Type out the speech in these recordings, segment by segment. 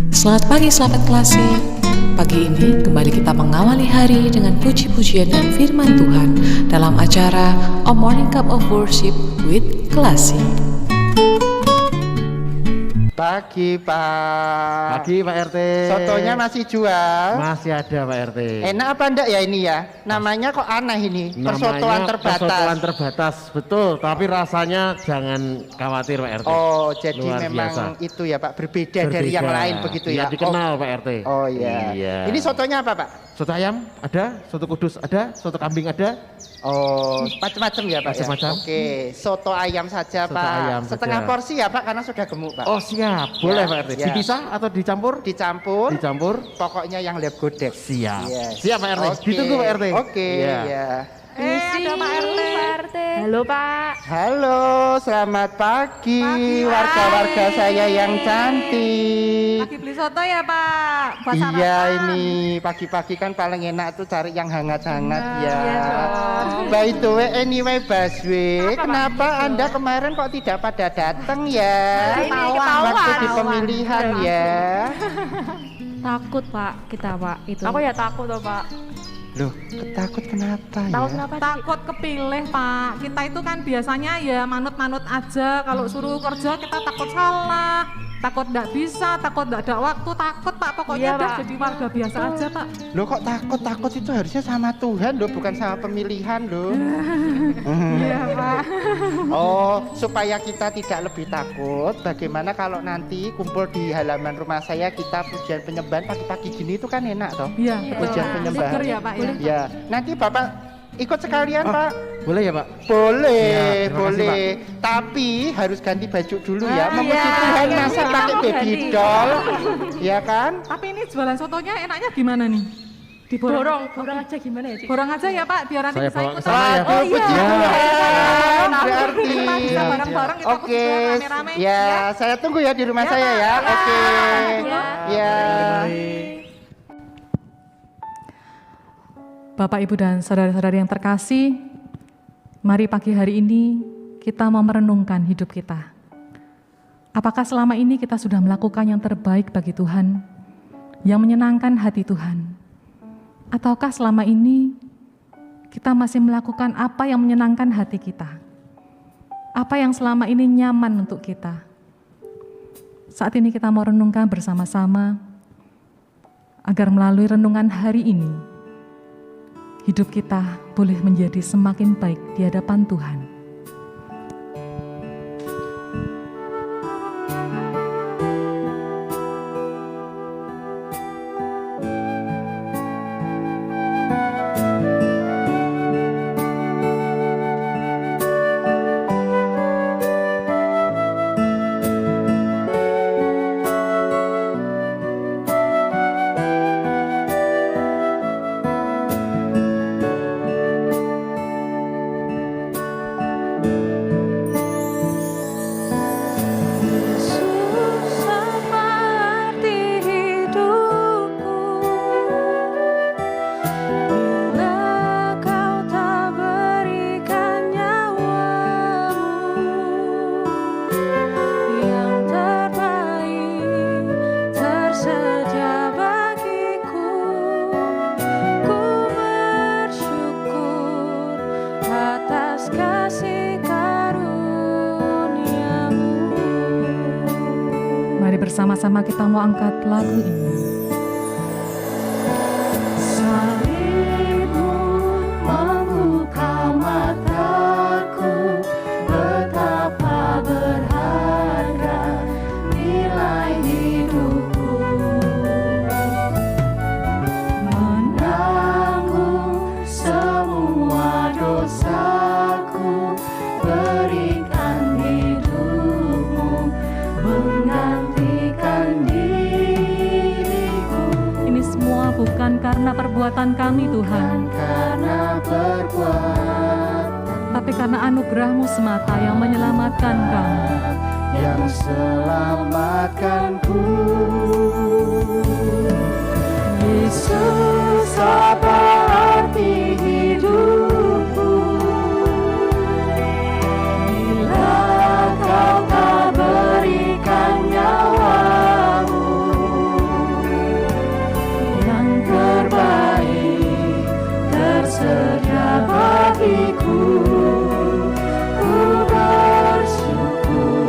Selamat pagi sahabat Kelasi. Pagi ini kembali kita mengawali hari dengan puji-pujian dan firman Tuhan dalam acara A Morning Cup of Worship with Kelasi. Pagi Pak. Pagi Pak RT. Sotonya masih jual? Masih ada Pak RT. Enak apa enggak ya ini ya? Namanya kok aneh ini, persotoan terbatas. Persotoan terbatas, betul. Tapi rasanya jangan khawatir Pak RT. Oh, jadi luar memang biasa. itu ya Pak, berbeda dari yang lain begitu ya? Dikenal Pak RT. Oh iya. Iya. Ini sotonya apa Pak? Soto ayam ada, soto kudus ada, soto kambing ada. Oh, macam-macam ya Pak Macam-macam. ya? Oke, soto ayam saja Soto Pak. ayam Setengah saja. porsi ya Pak, karena sudah gemuk Pak. Oh siap, boleh Ya, Pak RT. ya. Dipisah atau dicampur? Dicampur, Dicampur. pokoknya yang lep godek. Siap. Yes. Siap Pak RT. Oke. Ditunggu Pak RT. Oke, Iya. ya. Ada Pak RT. Halo Pak. Halo, selamat pagi, warga-warga saya yang cantik. Lagi beli soto ya Pak? Buat Iya sarapan. ini pagi-pagi kan paling enak tuh cari yang hangat-hangat ya. iya dong. By the way, anyway Baswe, Apa, Pak? kenapa Anda kemarin kok tidak pada datang ya? Ini ketahuan. Waktu di pemilihan ya. Takut Pak, kita Pak itu. Aku ya takut loh Pak. Loh, ketakut kenapa ya? Takut kenapa sih? Takut kepilih Pak. Kita itu kan biasanya ya manut-manut aja. Kalau suruh kerja kita takut salah, takut nggak bisa, takut nggak ada waktu, takut Pak. Pokoknya Iya, udah Pak. jadi warga biasa aja Pak. Loh kok takut itu harusnya sama Tuhan loh, bukan sama pemilihan loh. Iya Pak. Oh, supaya kita tidak lebih takut, bagaimana kalau nanti kumpul di halaman rumah saya kita pujian penyembahan pagi-pagi gini itu kan enak toh? Iya. Pujian Pak. penyembahan. Seger ya Pak ya. Ya, nanti Bapak ikut sekalian Pak. Boleh ya Pak? Boleh, Ya, terima kasih, boleh. Tapi harus ganti baju dulu ya. Ah, Memuji iya. Tuhan Iya, masa iya. pakai baby Ganti. doll, ya kan? Tapi ini jualan sotonya enaknya gimana nih? Diborong. Borong aja gimana ya, Cik? Borong aja ya Pak, biar nanti Saya bisa bawa ikut ke sana ya, sama- Pak. Oh iya. Puji Ya. Tuhan, Nanti berarti. kita bisa bareng-bareng kita Oke, pujian rame-rame. ya saya tunggu ya di rumah Ya, saya ya. Pak. Oke, ya. Bapak, Ibu, dan saudara-saudari yang terkasih, mari pagi hari ini kita mau merenungkan hidup kita. Apakah selama ini kita sudah melakukan yang terbaik bagi Tuhan, yang menyenangkan hati Tuhan? Ataukah selama ini kita masih melakukan apa yang menyenangkan hati kita? Apa yang selama ini nyaman untuk kita? Saat ini kita mau renungkan bersama-sama, agar melalui renungan hari ini, hidup kita boleh menjadi semakin baik di hadapan Tuhan. Mari bersama-sama kita mau angkat lagu ini. Salibmu membuka mataku, betapa berharga nilai hidupku. Menanggung semua dosaku, beri semua bukan karena perbuatan kami Tuhan, karena perbuatan tapi karena anugerah-Mu semata yang menyelamatkan kami. yang selamatkanku. Yesus, apa arti hidupku bila Kau tak berikan nyawa-Mu yang terbaik tersedia bagiku. Ku bersyukur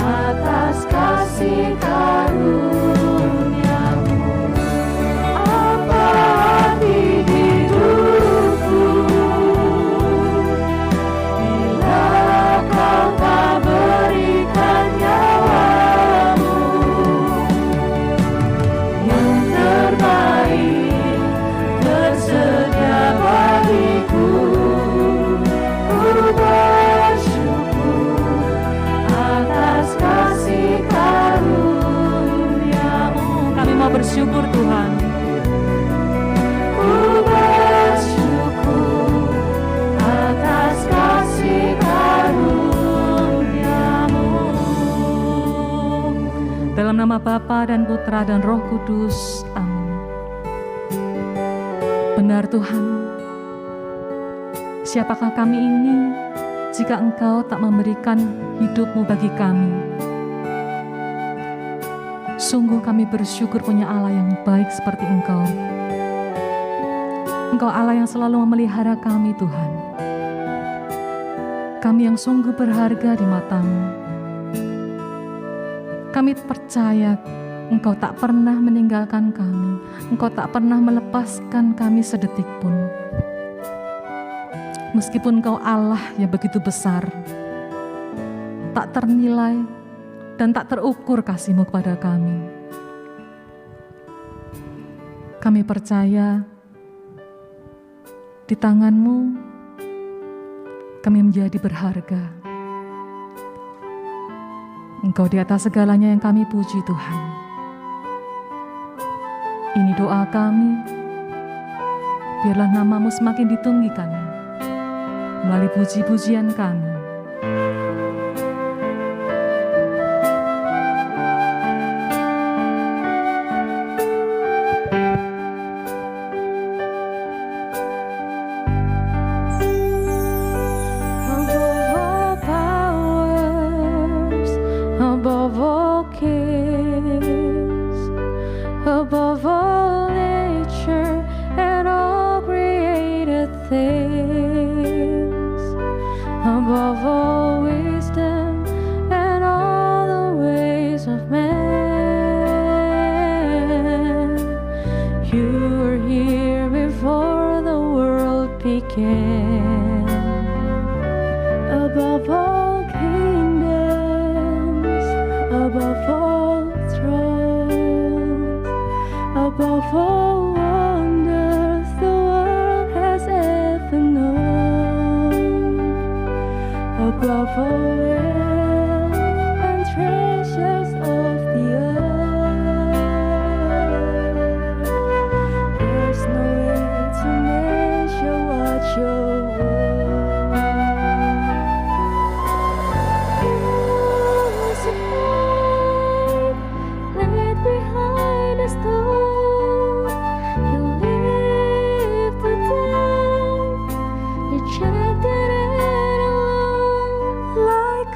atas kasih karunia-Mu. Apa arti hidupku bila Kau tak berikan nyawa-Mu yang terbaik tersedia bagiku. Ku bersyukur atas kasih karunia-Mu. Kami mau bersyukur Tuhan. Ku bersyukur atas kasih karunia-Mu. Dalam nama Bapa dan Putra dan Roh Kudus. Amin. Benar Tuhan, siapakah kami ini jika Engkau tak memberikan hidup-Mu bagi kami? Sungguh kami bersyukur punya Allah yang baik seperti Engkau. Engkau Allah yang selalu memelihara kami Tuhan. Kami yang sungguh berharga di mata-Mu. Kami percaya Engkau tak pernah meninggalkan kami. Engkau tak pernah melepaskan kami sedetik pun. Meskipun Engkau Allah yang begitu besar, tak ternilai dan tak terukur kasih-Mu kepada kami. Kami percaya di tangan-Mu kami menjadi berharga. Engkau di atas segalanya yang kami puji Tuhan. Ini doa kami, biarlah nama-Mu semakin ditinggikan melalui puji-pujian kami. Above all kings, above all nature and all created things, above all wisdom and all the ways of man. You were here before the world began. Above all kingdoms, above all thrones, above all wonders the world has ever known, above all wealth and treasures of the earth. There's no way to measure what you're worth. Laid behind a stone, you lived the down, rejected and alone, like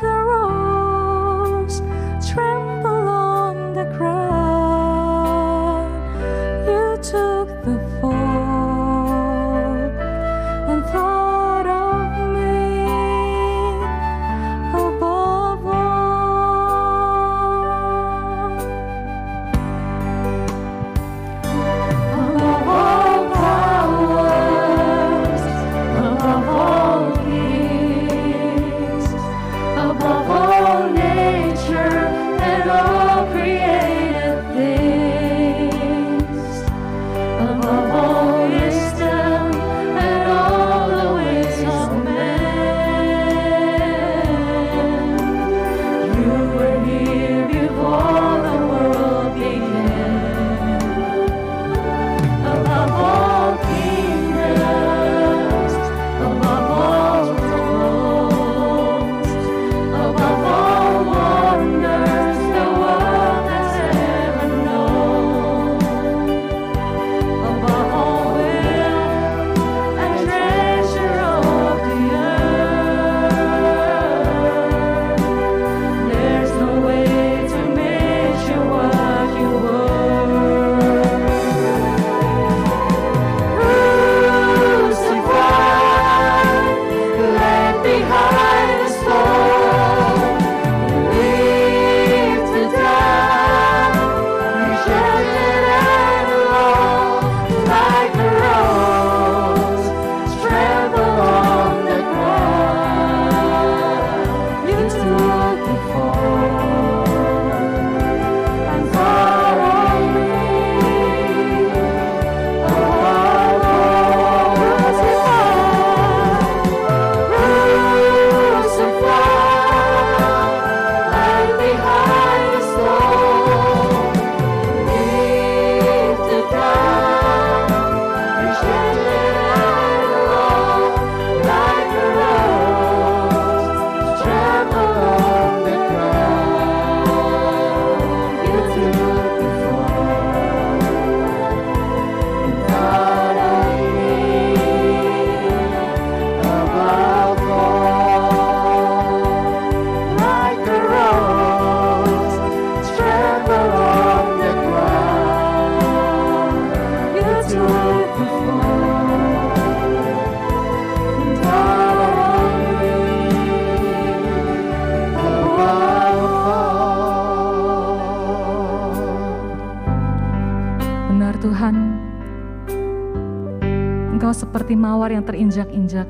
Engkau seperti mawar yang terinjak-injak,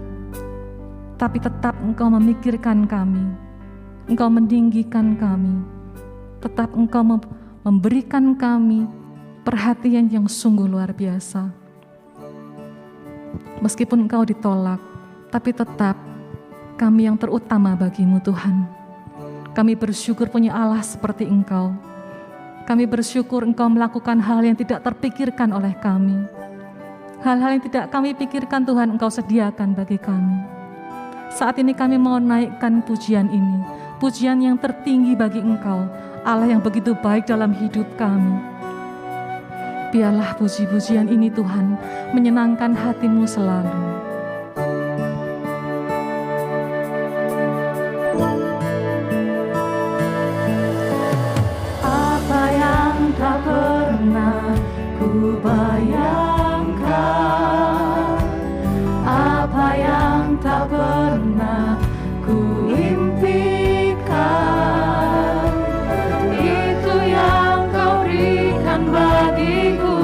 tapi tetap Engkau memikirkan kami, Engkau meninggikan kami, tetap Engkau memberikan kami perhatian yang sungguh luar biasa. Meskipun Engkau ditolak, tapi tetap kami yang terutama bagimu Tuhan. Kami bersyukur punya Allah seperti Engkau. Kami bersyukur Engkau melakukan hal yang tidak terpikirkan oleh kami. Hal-hal yang tidak kami pikirkan Tuhan Engkau sediakan bagi kami. Saat ini kami mau naikkan pujian ini, pujian yang tertinggi bagi Engkau, Allah yang begitu baik dalam hidup kami. Biarlah puji-pujian ini Tuhan menyenangkan hati-Mu selalu. Apa yang tak pernah ku bayangkan, apa yang tak pernah ku impikan, itu yang Kau berikan bagiku.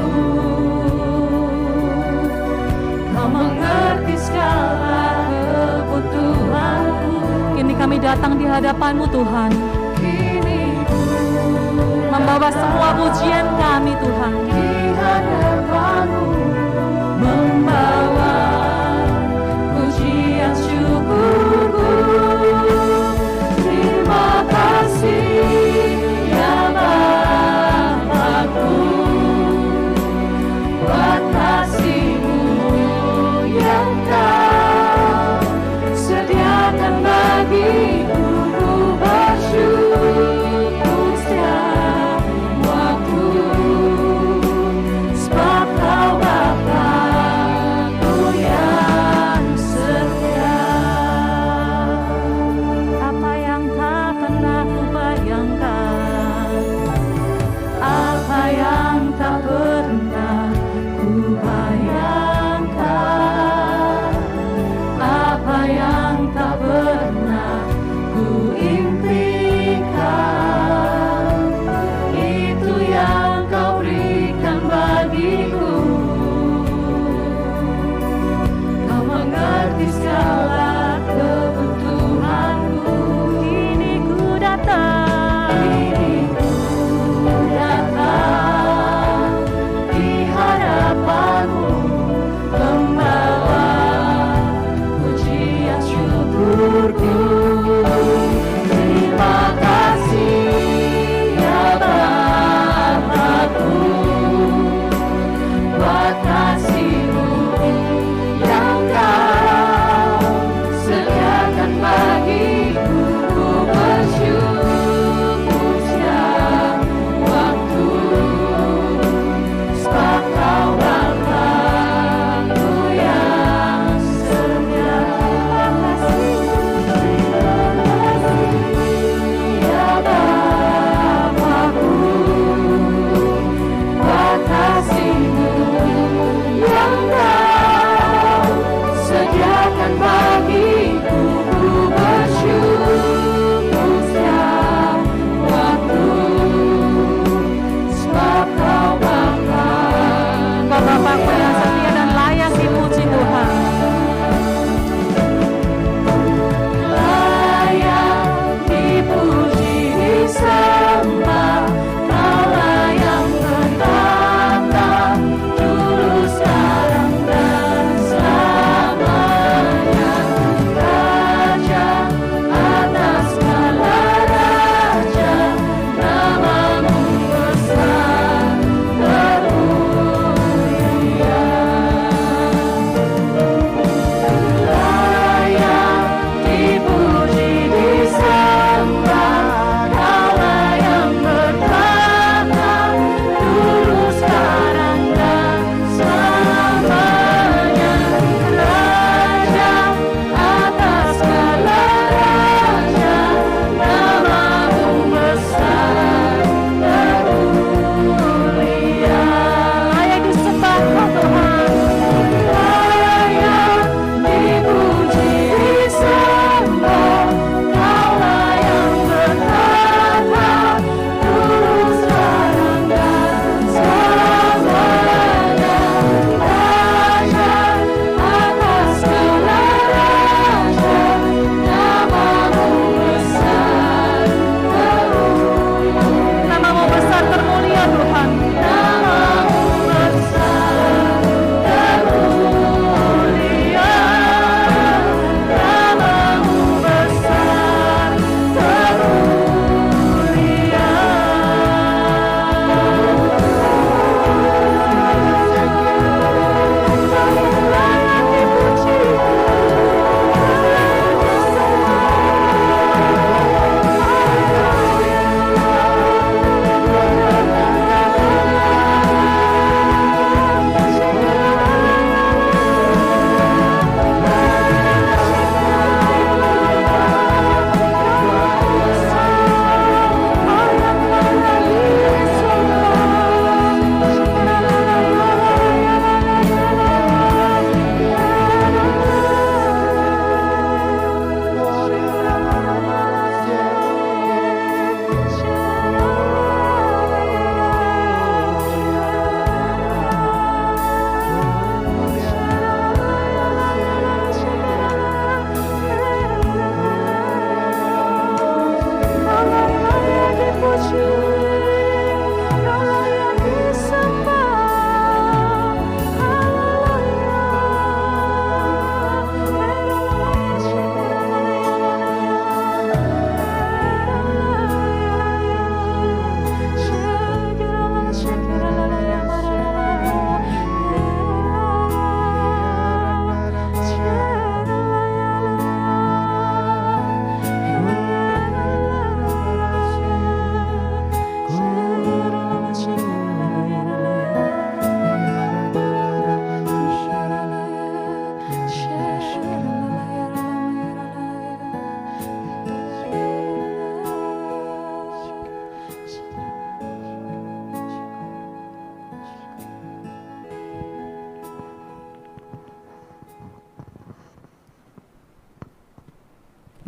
Kau mengerti segala kebutuhanku. Kini kami datang di hadapan-Mu Tuhan, Kini ku membawa semua pujian kami Tuhan. di hadapan-Mu, membawa pujian syukurku. Terima kasih ya Bapa-Ku, buat kasih-Mu yang Kau sediakan bagiku. Ku bersyukur setiap waktu.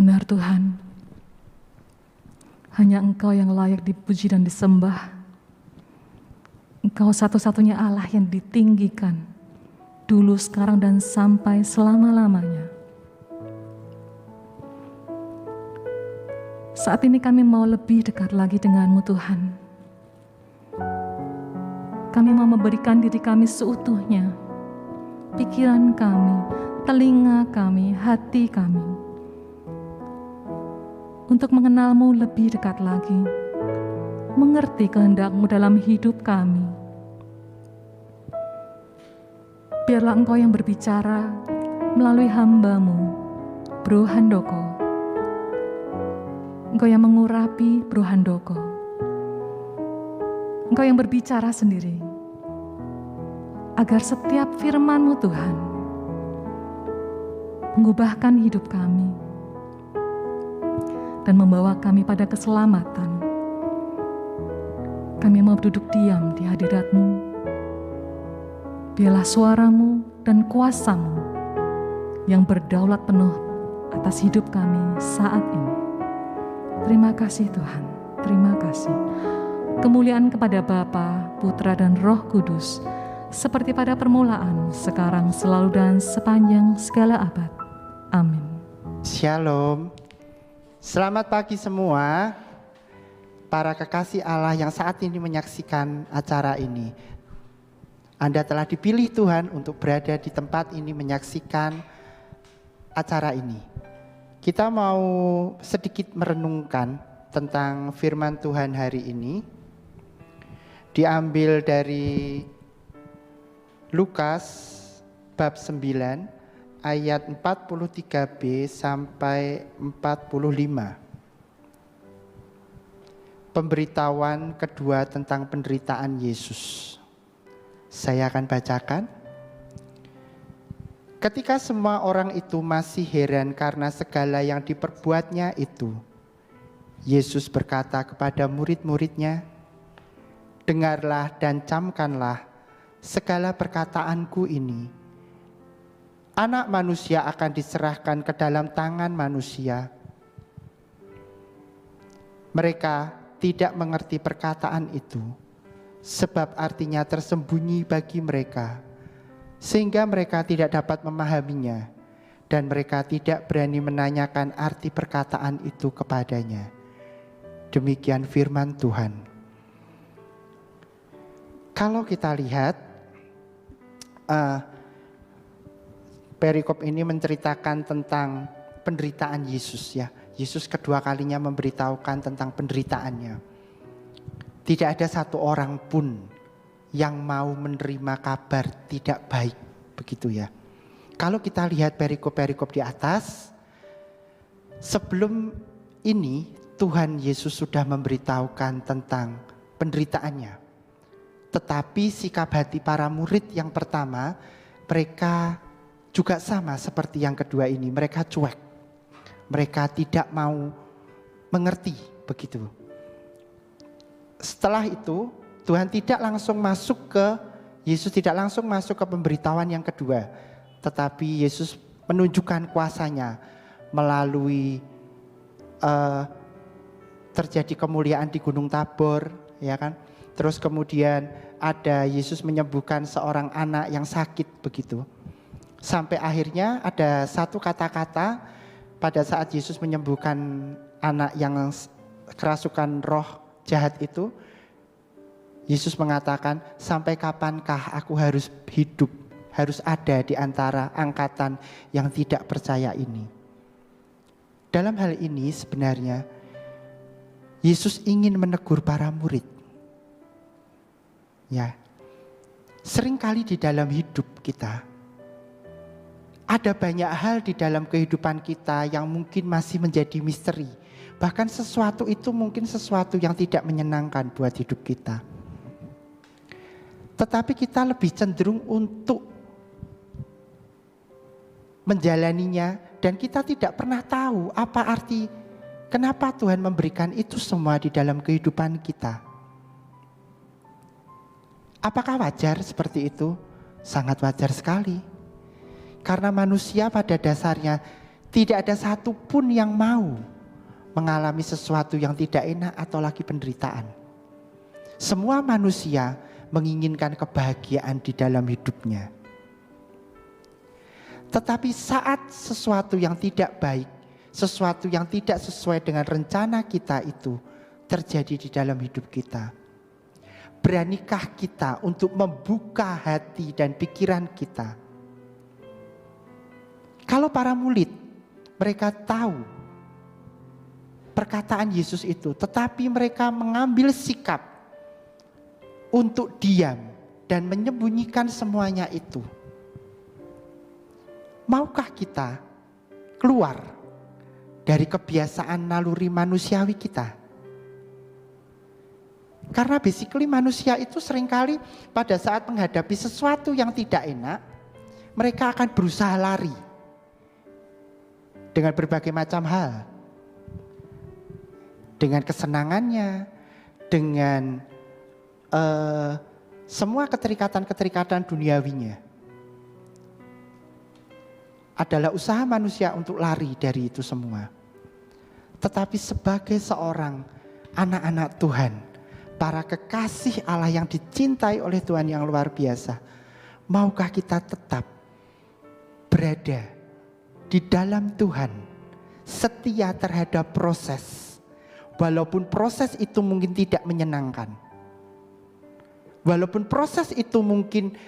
Benar Tuhan, hanya Engkau yang layak dipuji dan disembah. Engkau satu-satunya Allah yang ditinggikan, dulu, sekarang, dan sampai selama-lamanya. Saat ini kami mau lebih dekat lagi dengan-Mu Tuhan. Kami mau memberikan diri kami seutuhnya, pikiran kami, telinga kami, hati kami, untuk mengenal-Mu lebih dekat lagi, mengerti kehendak-Mu dalam hidup kami. Biarlah Engkau yang berbicara melalui hamba-Mu, Bro Handoko. Engkau yang mengurapi Bro Handoko. Engkau yang berbicara sendiri, agar setiap firman-Mu Tuhan mengubahkan hidup kami dan membawa kami pada keselamatan. Kami mau duduk diam di hadirat-Mu. Biarlah suara-Mu dan kuasa-Mu yang berdaulat penuh atas hidup kami saat ini. Terima kasih Tuhan, terima kasih. Kemuliaan kepada Bapa, Putra, dan Roh Kudus, seperti pada permulaan, sekarang, selalu, dan sepanjang segala abad. Amin. Shalom. Selamat pagi semua, para kekasih Allah yang saat ini menyaksikan acara ini. Anda telah dipilih Tuhan untuk berada di tempat ini menyaksikan acara ini. Kita mau sedikit merenungkan tentang firman Tuhan hari ini. Diambil dari Lukas bab 9 ayat 43b sampai 45. Pemberitahuan kedua tentang penderitaan Yesus. Saya akan bacakan. Ketika semua orang itu masih heran karena segala yang diperbuatnya itu, Yesus berkata kepada murid-muridnya, "Dengarlah dan camkanlah segala perkataanku ini. Anak manusia akan diserahkan ke dalam tangan manusia. Mereka tidak mengerti perkataan itu, sebab artinya tersembunyi bagi mereka, sehingga mereka tidak dapat memahaminya, dan mereka tidak berani menanyakan arti perkataan itu kepadanya." Demikian firman Tuhan. Kalau kita lihat, perikop ini menceritakan tentang penderitaan Yesus ya. Yesus kedua kalinya memberitahukan tentang penderitaannya. Tidak ada satu orang pun yang mau menerima kabar tidak baik, begitu ya. Kalau kita lihat perikop-perikop di atas, sebelum ini Tuhan Yesus sudah memberitahukan tentang penderitaannya. Tetapi sikap hati para murid yang pertama, mereka juga sama seperti yang kedua ini. Mereka cuek. Mereka tidak mau mengerti, begitu. Setelah itu, Tuhan tidak langsung masuk ke, Yesus tidak langsung masuk ke pemberitahuan yang kedua. Tetapi Yesus menunjukkan kuasanya melalui terjadi kemuliaan di Gunung Tabor, ya kan? Terus kemudian ada Yesus menyembuhkan seorang anak yang sakit, begitu. Sampai akhirnya ada satu kata-kata pada saat Yesus menyembuhkan anak yang kerasukan roh jahat itu. Yesus mengatakan, "Sampai kapankah aku harus hidup, harus ada di antara angkatan yang tidak percaya ini?" Dalam hal ini sebenarnya Yesus ingin menegur para murid. Ya, seringkali di dalam hidup kita ada banyak hal di dalam kehidupan kita yang mungkin masih menjadi misteri. Bahkan sesuatu itu mungkin sesuatu yang tidak menyenangkan buat hidup kita. Tetapi kita lebih cenderung untuk menjalaninya dan kita tidak pernah tahu apa arti, kenapa Tuhan memberikan itu semua di dalam kehidupan kita. Apakah wajar seperti itu? Sangat wajar sekali. Karena manusia pada dasarnya Tidak ada satupun yang mau mengalami sesuatu yang tidak enak atau lagi penderitaan. Semua manusia menginginkan kebahagiaan di dalam hidupnya. Tetapi saat sesuatu yang tidak baik, sesuatu yang tidak sesuai dengan rencana kita itu terjadi di dalam hidup kita, beranikah kita untuk membuka hati dan pikiran kita? Kalau para murid, mereka tahu perkataan Yesus itu, tetapi mereka mengambil sikap untuk diam dan menyembunyikan semuanya itu. Maukah kita keluar dari kebiasaan naluri manusiawi kita? Karena basically manusia itu seringkali pada saat menghadapi sesuatu yang tidak enak, mereka akan berusaha lari dengan berbagai macam hal. Dengan kesenangannya, dengan semua keterikatan-keterikatan duniawinya. Adalah usaha manusia untuk lari dari itu semua. Tetapi sebagai seorang anak-anak Tuhan, para kekasih Allah yang dicintai oleh Tuhan yang luar biasa, maukah kita tetap berada di dalam Tuhan, setia terhadap proses, walaupun proses itu mungkin tidak menyenangkan, walaupun proses itu mungkin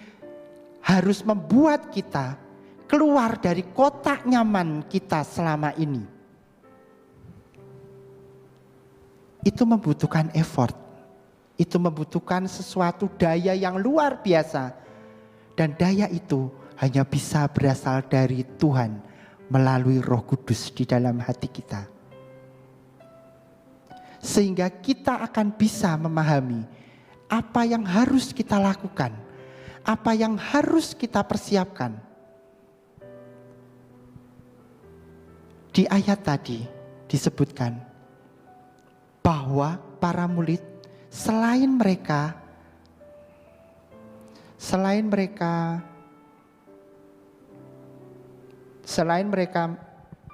harus membuat kita keluar dari kotak nyaman kita selama ini. Itu membutuhkan effort. Itu membutuhkan sesuatu daya yang luar biasa. Dan daya itu hanya bisa berasal dari Tuhan melalui Roh Kudus di dalam hati kita. Sehingga kita akan bisa memahami apa yang harus kita lakukan, apa yang harus kita persiapkan. Di ayat tadi disebutkan bahwa para murid selain mereka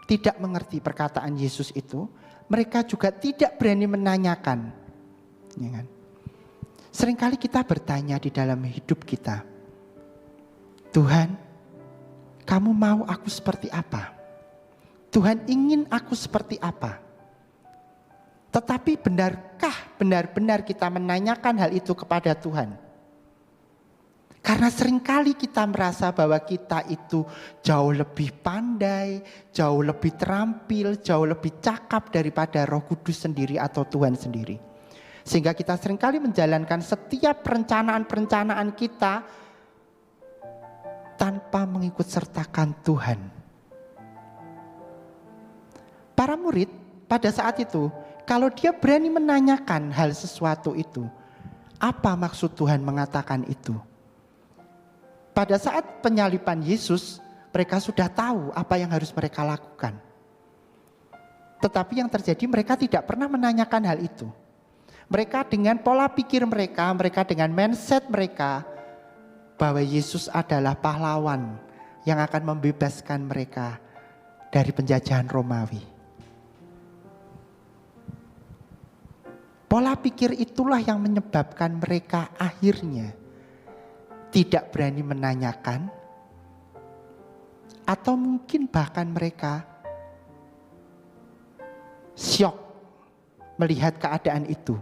tidak mengerti perkataan Yesus itu, mereka juga tidak berani menanyakan. Ya kan? Seringkali kita bertanya di dalam hidup kita, Tuhan, kamu mau aku seperti apa? Tuhan ingin aku seperti apa? Tetapi benarkah benar-benar kita menanyakan hal itu kepada Tuhan? Karena seringkali kita merasa bahwa kita itu jauh lebih pandai, jauh lebih terampil, jauh lebih cakap daripada Roh Kudus sendiri atau Tuhan sendiri. Sehingga kita seringkali menjalankan setiap perencanaan-perencanaan kita tanpa mengikut sertakan Tuhan. Para murid pada saat itu, kalau dia berani menanyakan hal sesuatu itu, apa maksud Tuhan mengatakan itu? Pada saat penyaliban Yesus, mereka sudah tahu apa yang harus mereka lakukan. Tetapi yang terjadi, mereka tidak pernah menanyakan hal itu. Mereka dengan pola pikir mereka dengan mindset mereka, bahwa Yesus adalah pahlawan yang akan membebaskan mereka dari penjajahan Romawi. Pola pikir itulah yang menyebabkan mereka akhirnya tidak berani menanyakan, atau mungkin bahkan mereka syok melihat keadaan itu,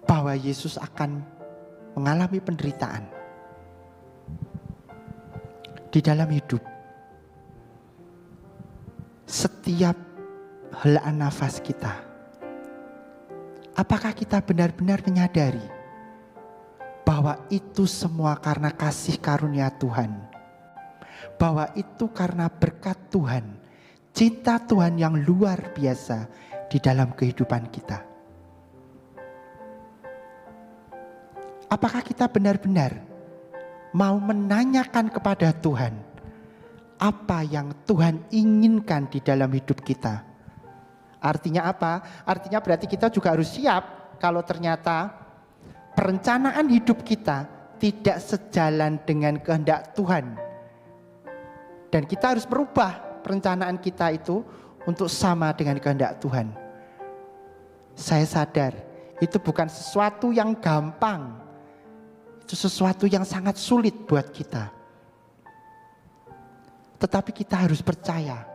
bahwa Yesus akan mengalami penderitaan di dalam hidup. Setiap helaan nafas kita, apakah kita benar-benar menyadari bahwa itu semua karena kasih karunia Tuhan? Bahwa itu karena berkat Tuhan, cinta Tuhan yang luar biasa di dalam kehidupan kita. Apakah kita benar-benar mau menanyakan kepada Tuhan apa yang Tuhan inginkan di dalam hidup kita? Artinya apa? Artinya berarti kita juga harus siap kalau ternyata perencanaan hidup kita tidak sejalan dengan kehendak Tuhan. Dan kita harus merubah perencanaan kita itu untuk sama dengan kehendak Tuhan. Saya sadar itu bukan sesuatu yang gampang. Itu sesuatu yang sangat sulit buat kita. Tetapi kita harus percaya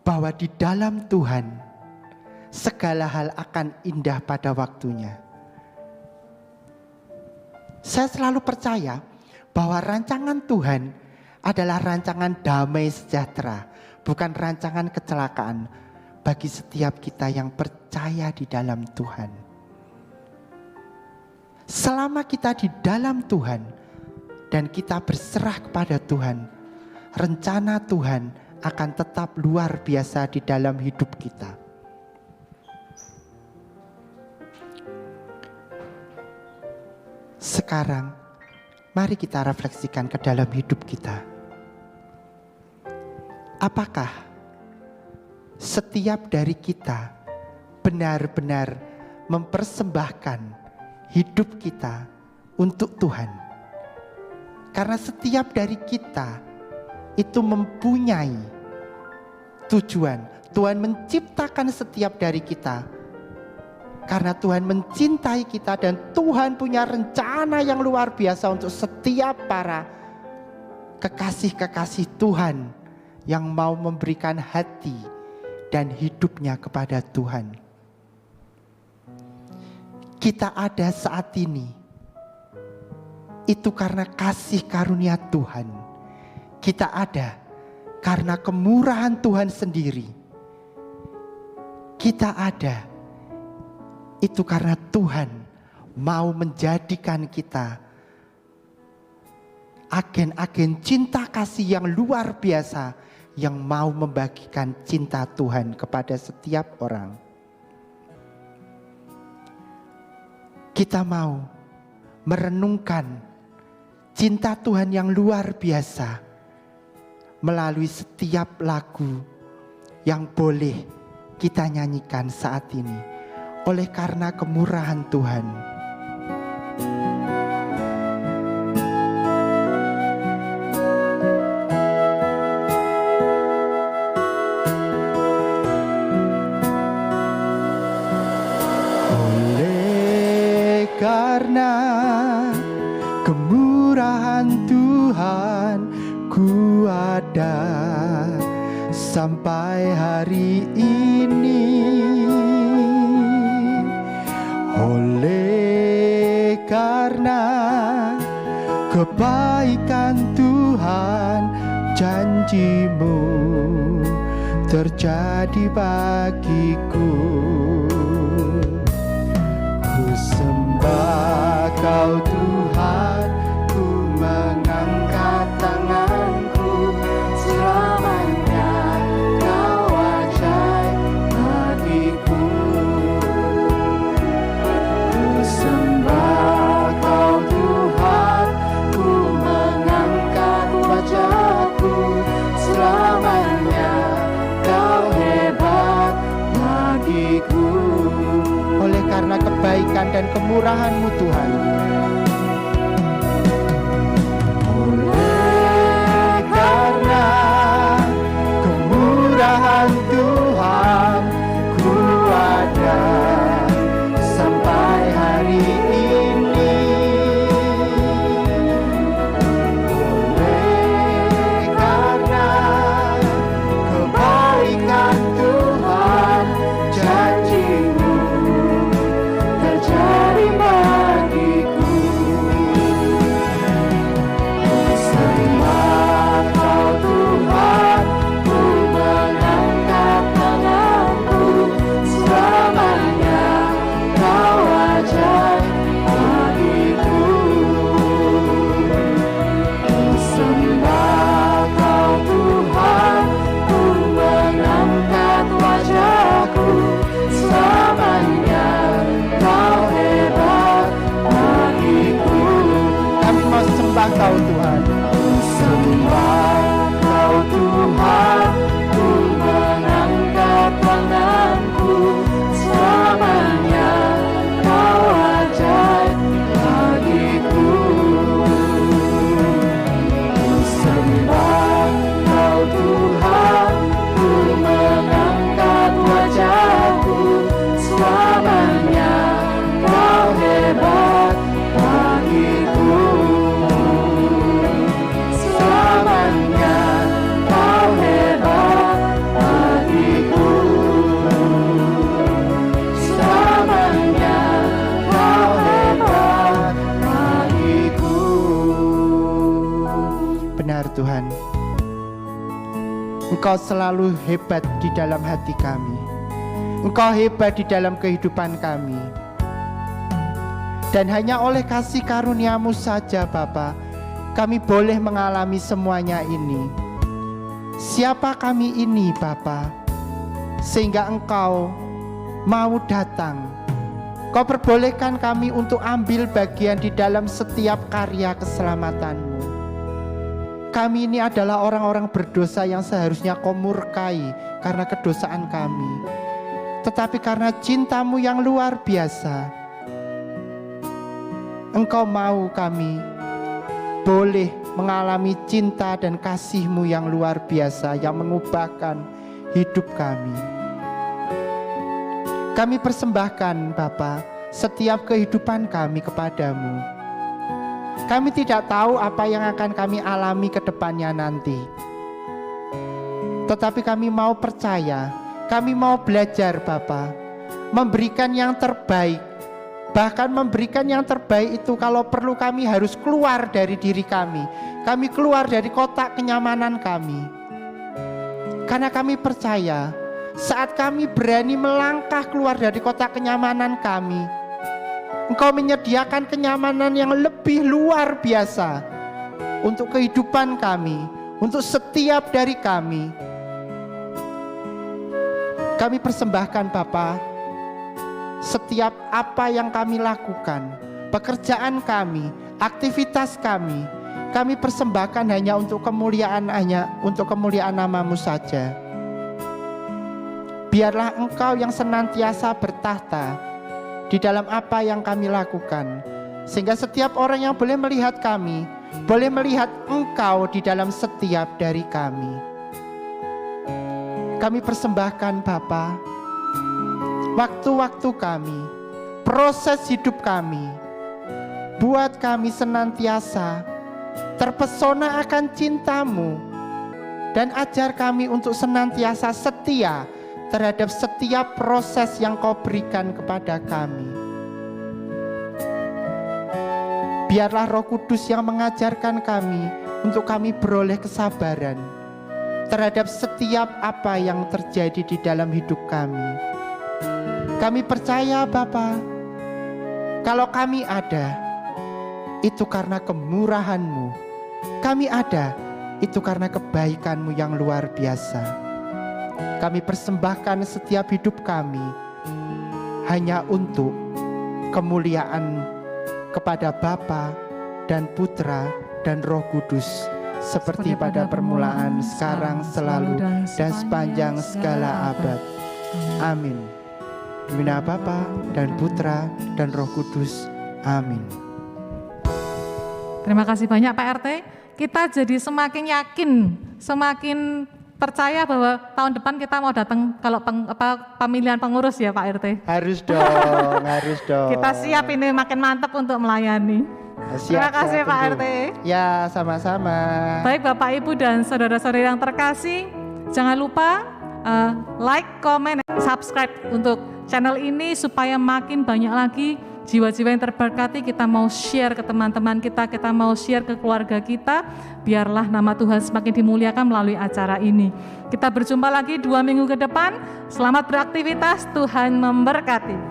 bahwa di dalam Tuhan segala hal akan indah pada waktunya. Saya selalu percaya bahwa rancangan Tuhan adalah rancangan damai sejahtera, bukan rancangan kecelakaan bagi setiap kita yang percaya di dalam Tuhan. Selama kita di dalam Tuhan dan kita berserah kepada Tuhan, rencana Tuhan akan tetap luar biasa di dalam hidup kita. Sekarang, mari kita refleksikan ke dalam hidup kita. Apakah setiap dari kita benar-benar mempersembahkan hidup kita untuk Tuhan? Karena setiap dari kita itu mempunyai tujuan. Tuhan menciptakan setiap dari kita karena Tuhan mencintai kita, dan Tuhan punya rencana yang luar biasa untuk setiap para kekasih-kekasih Tuhan yang mau memberikan hati dan hidupnya kepada Tuhan. Kita ada saat ini itu karena kasih karunia Tuhan. Kita ada karena kemurahan Tuhan sendiri. Kita ada itu karena Tuhan mau menjadikan kita agen-agen cinta kasih yang luar biasa, yang mau membagikan cinta Tuhan kepada setiap orang. Kita mau merenungkan cinta Tuhan yang luar biasa melalui setiap lagu yang boleh kita nyanyikan saat ini. Oleh karena kemurahan Tuhan. Oleh karena kemurahan Tuhan, ku ada sampai hari ini. Oleh karena kebaikan Tuhan, janji-Mu terjadi bagiku. Ku sembah Kau Tuhan, ku mengangkat tanganku, selamanya Kau ajaib bagiku. Ku sembah Kau Tuhan, ku mengangkat wajahku, selamanya Kau hebat bagiku. Oleh karena kebaikan dan kemurahan-Mu Tuhan. Oleh karena kemurahan Tuhan, ku ada sampai hari ini. Oleh karena kebaikan Tuhan, janji-Mu terjadi bagiku. Sembah Kau Tuhan, ku mengangkat tanganku, selamanya Kau ajaib bagiku. Sembah Kau Tuhan, ku mengangkat wajahku, selamanya Kau hebat bagiku. Kami mau sembah Kau Tuhan. Sembah Kau Tuhan, ku mengangkat tanganku, selamanya Kau ajaib bagiku. Sembah Tuhan. Engkau selalu hebat di dalam hati kami. Engkau hebat di dalam kehidupan kami. Dan hanya oleh kasih karunia-Mu saja Bapa, kami boleh mengalami semuanya ini. Siapa kami ini Bapa, sehingga Engkau mau datang. Kau perbolehkan kami untuk ambil bagian di dalam setiap karya keselamatan-Mu. Kami ini adalah orang-orang berdosa yang seharusnya Kau murkai karena kedosaan kami. Tetapi karena cinta-Mu yang luar biasa, Engkau mau kami boleh mengalami cinta dan kasih-Mu yang luar biasa yang mengubahkan hidup kami. Kami persembahkan Bapa setiap kehidupan kami kepadamu. Kami tidak tahu apa yang akan kami alami ke depannya nanti. Tetapi kami mau percaya, kami mau belajar Bapa, memberikan yang terbaik. Bahkan memberikan yang terbaik itu kalau perlu kami harus keluar dari diri kami. Kami keluar dari kotak kenyamanan kami. Karena kami percaya, saat kami berani melangkah keluar dari kotak kenyamanan kami, Engkau menyediakan kenyamanan yang lebih luar biasa untuk kehidupan kami, untuk setiap dari kami. Kami persembahkan Bapa, setiap apa yang kami lakukan, pekerjaan kami, aktivitas kami persembahkan hanya untuk kemuliaan nama-Mu saja. Biarlah Engkau yang senantiasa bertahta di dalam apa yang kami lakukan, sehingga setiap orang yang boleh melihat kami, boleh melihat Engkau di dalam setiap dari kami. Kami persembahkan Bapa, waktu-waktu kami, proses hidup kami, buat kami senantiasa terpesona akan cinta-Mu, dan ajar kami untuk senantiasa setia terhadap setiap proses yang Kau berikan kepada kami. Biarlah Roh Kudus yang mengajarkan kami untuk kami beroleh kesabaran terhadap setiap apa yang terjadi di dalam hidup kami. Kami percaya Bapa, kalau kami ada, itu karena kemurahan-Mu. Kami ada, itu karena kebaikan-Mu yang luar biasa. Kami persembahkan setiap hidup kami hanya untuk kemuliaan kepada Bapa dan Putra dan Roh Kudus, seperti pada permulaan, sekarang, selalu, dan sepanjang segala abad. Amin. Demi nama Bapa dan Putra dan Roh Kudus. Amin. Terima kasih banyak Pak RT. Kita jadi semakin yakin, semakin percaya bahwa tahun depan kita mau datang kalau pemilihan pengurus ya Pak RT. Harus dong, harus dong. Kita siap ini makin mantap untuk melayani. Siap, Terima kasih Pak tentu. RT. Ya, sama-sama. Baik Bapak Ibu dan saudara-saudari yang terkasih, jangan lupa like, comment, dan subscribe untuk channel ini supaya makin banyak lagi jiwa-jiwa yang terberkati. Kita mau share ke teman-teman kita mau share ke keluarga kita. Biarlah nama Tuhan semakin dimuliakan melalui acara ini. Kita berjumpa lagi 2 minggu ke depan. Selamat beraktivitas, Tuhan memberkati.